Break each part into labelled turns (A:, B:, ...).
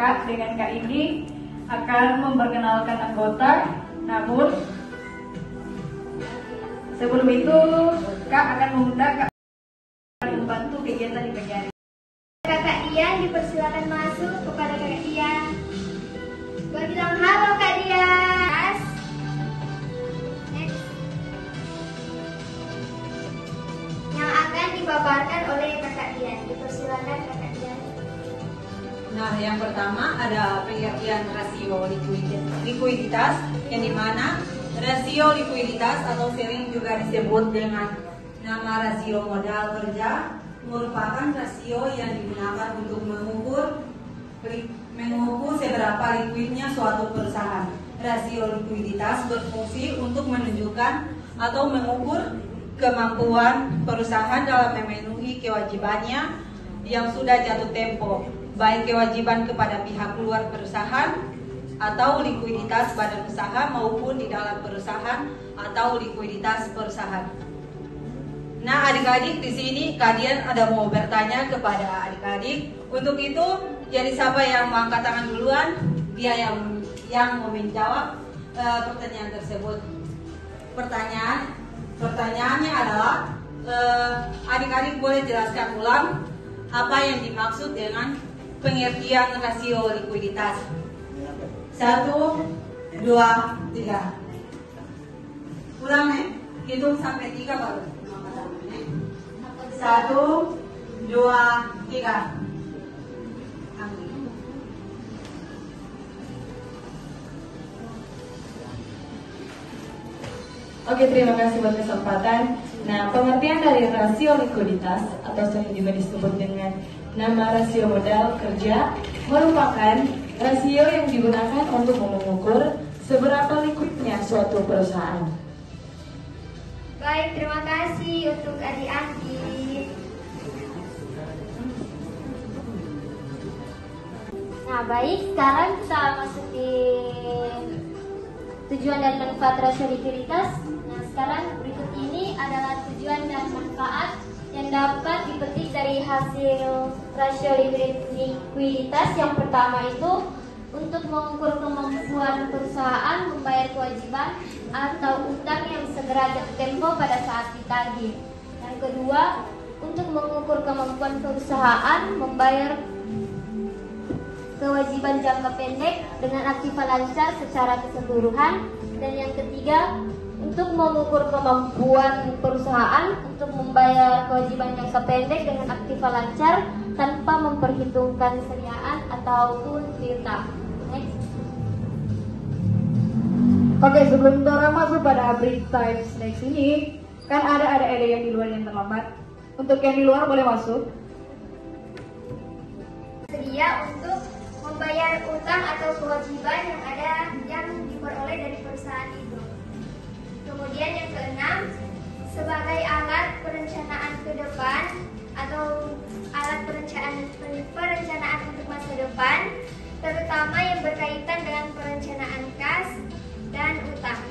A: Kak dengan Kak ini akan memperkenalkan anggota. Namun sebelum itu Kak akan mengundang Kak membantu kegiatan di pagi hari.
B: Kakak Dian dipersilakan masuk kepada Kakak Dian. Bilang halo Kak Dian. Next. Yang akan dipaparkan oleh Kakak Dian. Dipersilakan Kakak Dian.
C: Nah, yang pertama ada pengertian rasio likuiditas, yang dimana rasio likuiditas atau sering juga disebut dengan nama rasio modal kerja merupakan rasio yang digunakan untuk mengukur seberapa likuidnya suatu perusahaan. Rasio likuiditas berfungsi untuk menunjukkan atau mengukur kemampuan perusahaan dalam memenuhi kewajibannya yang sudah jatuh tempo, baik kewajiban kepada pihak luar perusahaan atau likuiditas badan usaha maupun di dalam perusahaan atau likuiditas perusahaan. Nah, adik-adik di sini kalian ada mau bertanya kepada adik-adik. Untuk itu, jadi siapa yang mau angkat tangan duluan? Dia yang mau menjawab pertanyaan tersebut. Pertanyaannya adalah adik-adik boleh jelaskan ulang apa yang dimaksud dengan pengertian rasio likuiditas. 1, 2, 3. Ulang nih, hitung sampai 3 baru. 1, 2, 3.
A: Oke, terima kasih buat kesempatan. Nah, pengertian dari rasio likuiditas atau sering juga disebut dengan nama rasio modal kerja merupakan rasio yang digunakan untuk mengukur seberapa likuidnya suatu perusahaan.
B: Baik, terima kasih untuk adik-adik. Nah, baik, sekarang kita masukin tujuan dan manfaat rasio likuiditas. Nah, sekarang berikut ini adalah tujuan dan manfaat yang dapat dipetik dari hasil rasio likuiditas. Yang pertama itu untuk mengukur kemampuan perusahaan membayar kewajiban atau utang yang segera jatuh tempo pada saat ditagih. Yang kedua, untuk mengukur kemampuan perusahaan membayar kewajiban jangka pendek dengan aktiva lancar secara keseluruhan. Dan yang ketiga, untuk mengukur kemampuan perusahaan untuk membayar kewajiban jangka pendek dengan aktiva lancar tanpa memperhitungkan kesediaan ataupun piutang. Next.
A: Oke, sebelum Dora masuk pada break time next ini, kan ada yang di luar yang terlambat. Untuk yang di luar boleh masuk.
B: Sedia untuk membayar utang atau kewajiban yang diperoleh dari perusahaan itu. Kemudian yang keenam, sebagai alat perencanaan ke depan atau alat perencanaan untuk masa depan, terutama yang berkaitan dengan perencanaan kas dan utang.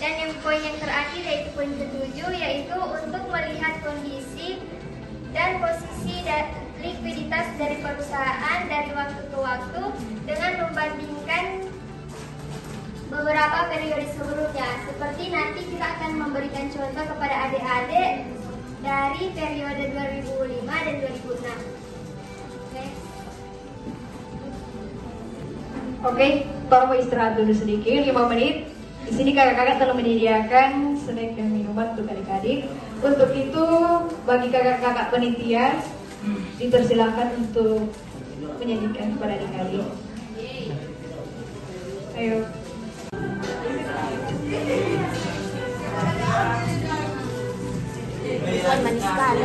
B: Dan yang poin yang terakhir yaitu poin ke-7, yaitu untuk melihat kondisi dan posisi likuiditas dari perusahaan dari waktu ke waktu dengan membandingkan beberapa periode sebelumnya. Seperti nanti kita akan memberikan contoh kepada adik-adik dari periode 2005 dan 2006.
A: Oke, tolong istirahat dulu sedikit 5 menit. Di sini kakak-kakak telah menyediakan snack dan minuman untuk adik-adik. Untuk itu, bagi kakak-kakak penitia dipersilakan untuk menyajikan kepada adik-adik. Ayo.
B: Manis sekali.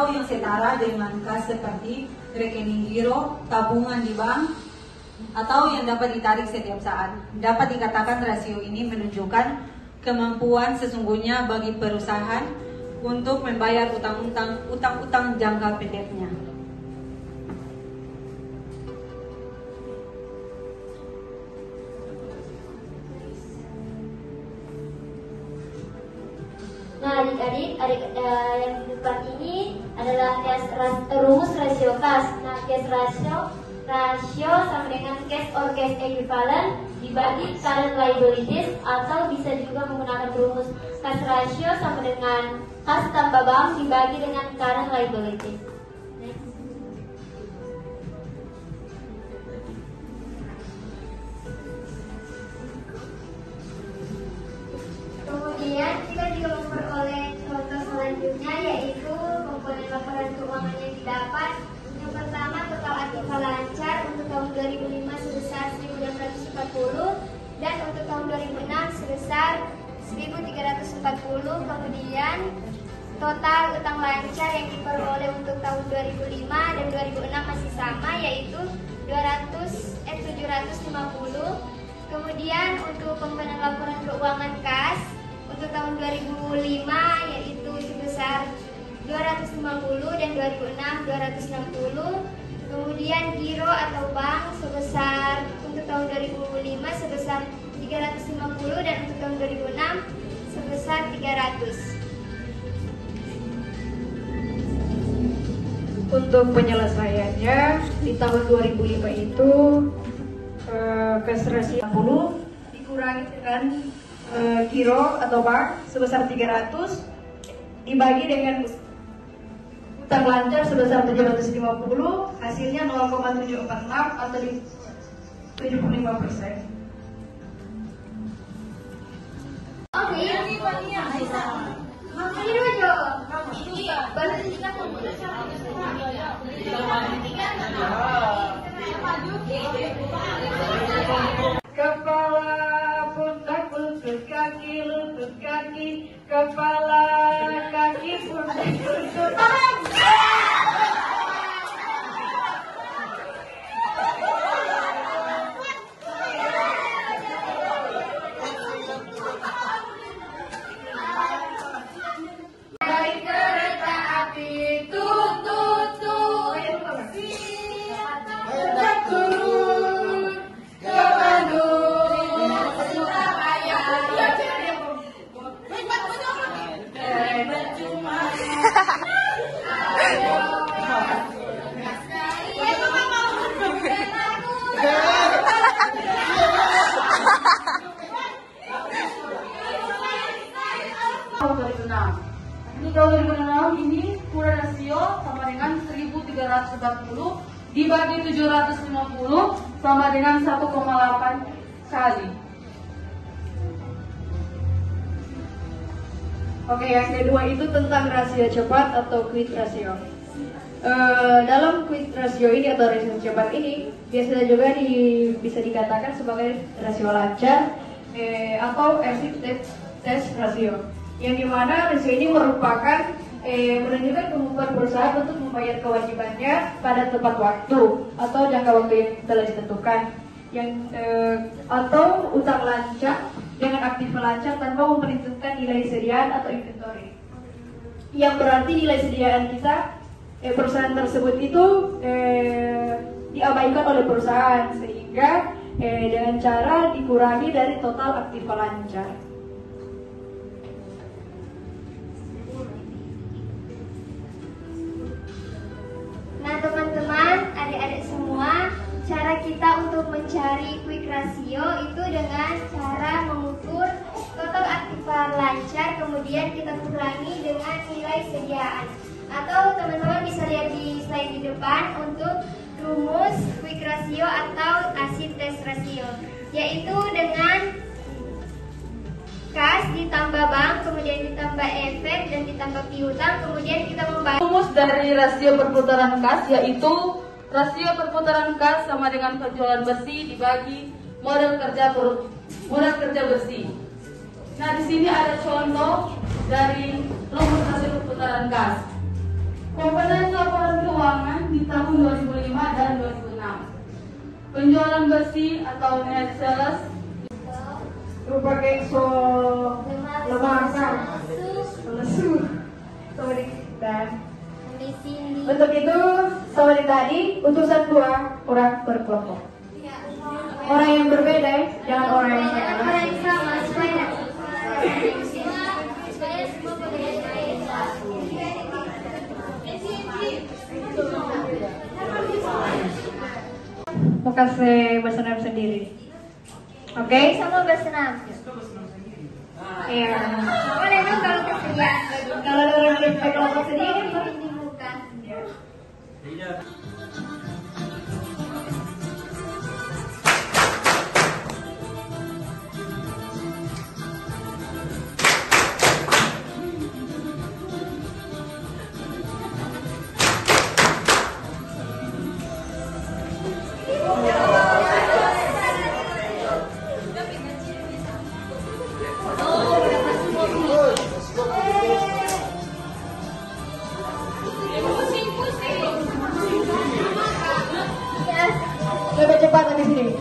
C: atau yang setara dengan kas seperti rekening giro, tabungan di bank, atau yang dapat ditarik setiap saat. Dapat dikatakan rasio ini menunjukkan kemampuan sesungguhnya bagi perusahaan untuk membayar utang-utang jangka pendeknya.
B: Nah, adik-adik, yang di depan ini adalah rumus rasio kas. Nah, cash rasio sama dengan cash or cash equivalent dibagi current liabilities, atau bisa juga menggunakan rumus cash ratio sama dengan kas tambah bank dibagi dengan current liabilities. Next. Kemudian kita juga memperoleh contoh selanjutnya, yaitu komponen laporan keuangan yang didapat. Yang pertama, total aktiva lancar untuk tahun 2005 sebesar 1.640 dan untuk tahun 2006 sebesar 1.340. Kemudian total utang lancar yang diperoleh untuk tahun 2005 dan 2006 masih sama, yaitu 750. Kemudian untuk komponen laporan keuangan kas untuk tahun 2005 yaitu sebesar 250 dan 2006 260. Kemudian giro atau bank sebesar untuk tahun 2005 sebesar 350 dan untuk tahun 2006 sebesar 300.
A: Untuk penyelesaiannya di tahun 2005 itu cash ratio 60 dikurangi dengan giro atau bank sebesar 300 dibagi dengan utang lancar sebesar 750, hasilnya 0,746 atau 75%.
B: Oke, ini dulu.
A: Kepala, pundak, lutut kaki, kepala, kaki, pundak, lutut. Naik kereta api, tut tut tut, turun ke Bandung, Surabaya. Di tahun 2006 ini kurang rasio sama dengan 1.340 dibagi 750 sama dengan 1,8 kali. Oke, yang kedua itu tentang rasio cepat atau quick ratio. Dalam quick ratio ini atau rasio cepat ini biasanya juga bisa dikatakan sebagai rasio lancar atau exit test ratio, yang dimana rasio ini merupakan menunjukkan kemampuan perusahaan untuk membayar kewajibannya pada tepat waktu atau jangka waktu yang telah ditentukan, atau utang lancar dengan aktif lancar tanpa memperhitungkan nilai sediaan atau inventory, yang berarti nilai sediaan kita perusahaan tersebut itu diabaikan oleh perusahaan, sehingga dengan cara dikurangi dari total aktif lancar.
B: Nah, teman-teman, adik-adik semua, cara kita untuk mencari quick ratio itu dengan cara mengukur total aktiva lancar, kemudian kita kurangi dengan nilai sediaan. Atau teman-teman bisa lihat di slide di depan untuk rumus quick ratio atau acid test ratio, yaitu dengan kas ditambah bank, kemudian ditambah efek dan ditambah piutang, kemudian kita membagi.
A: Rumus dari rasio perputaran kas yaitu rasio perputaran kas sama dengan penjualan bersih dibagi modal kerja bersih. Nah, di sini ada contoh dari rumus rasio perputaran kas. Komponen laporan keuangan di tahun 2005 dan 2006. Penjualan besi atau net sales berupa kekso lemasan lesu seperti dan untuk itu seperti tadi utusan 2 orang berkelompok. Orang yang berbeda, jangan orang yang sama.
B: Orang yang sama supaya semua
A: Mau kasih bersenam sendiri. Oke?
B: sama bersenam.
A: Iya.
B: Boleh dong kalau kesedia.
A: Kalau dari kelompok sendiri,
B: Bukan.
A: lebih cepat di sini.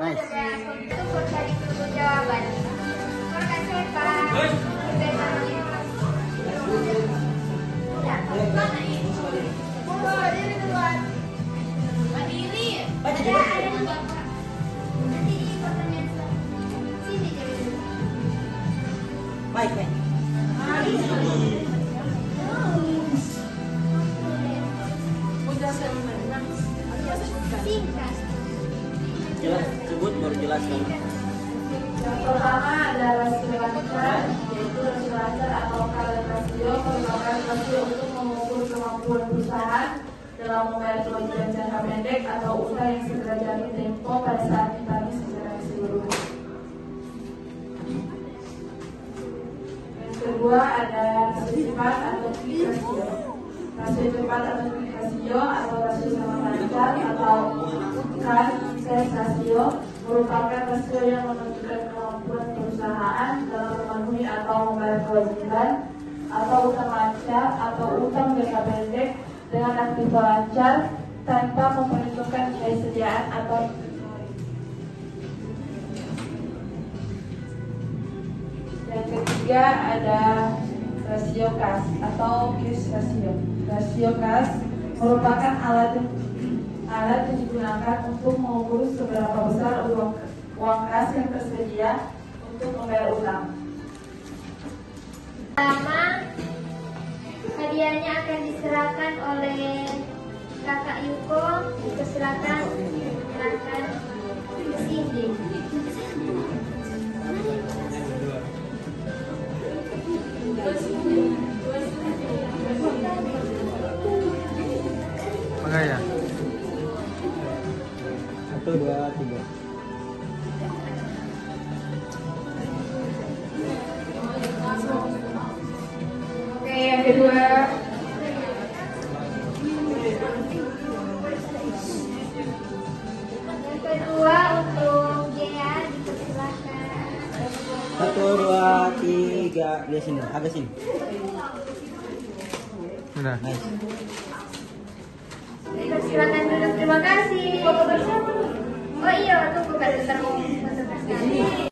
B: Mantap. Sama juga. Untuk tadi dulu jawaban. Terima kasih Pak. Diri duluan. Berdiri. Nanti di pertanyaan sini jadi.
C: Baik.
B: Singkat.
D: Jelas, sebut baru jelaskan.
A: Yang pertama ada rasio lancar, yaitu rasio lancar atau kalian rasio merupakan rasio untuk mengukur kemampuan perusahaan dalam membayar kewajiban jangka pendek atau utang yang segera jatuh tempo pada saat ditagih secara keseluruhan. Yang kedua ada rasio cepat atau quick ratio. Rasio cepat atau quick ratio atau rasio sama lancar atau cash ratio merupakan rasio yang menunjukkan kemampuan perusahaan dalam memenuhi atau membayar kewajiban atau utang lancar atau utang jangka pendek dengan aktiva lancar tanpa memperhitungkan kesediaan atau yang ketiga ada rasio kas atau cash ratio. Rasio kas merupakan alat yang digunakan untuk mengukur seberapa besar uang kas yang tersedia untuk membayar utang.
B: Pertama, hadiahnya akan diserahkan oleh Kakak Yuko. Silakan Cindy.
D: Makanya. 1, 2, 3.
A: Oke, yang kedua
B: untuk Gea dipersilakan.
D: 1, 2, 3. Dia sini, agak sini. Udah. Nice.
B: Dipersilakan dulu, terima kasih. Foto bersama. Oh iya, tunggu kan bentar mau foto bersama.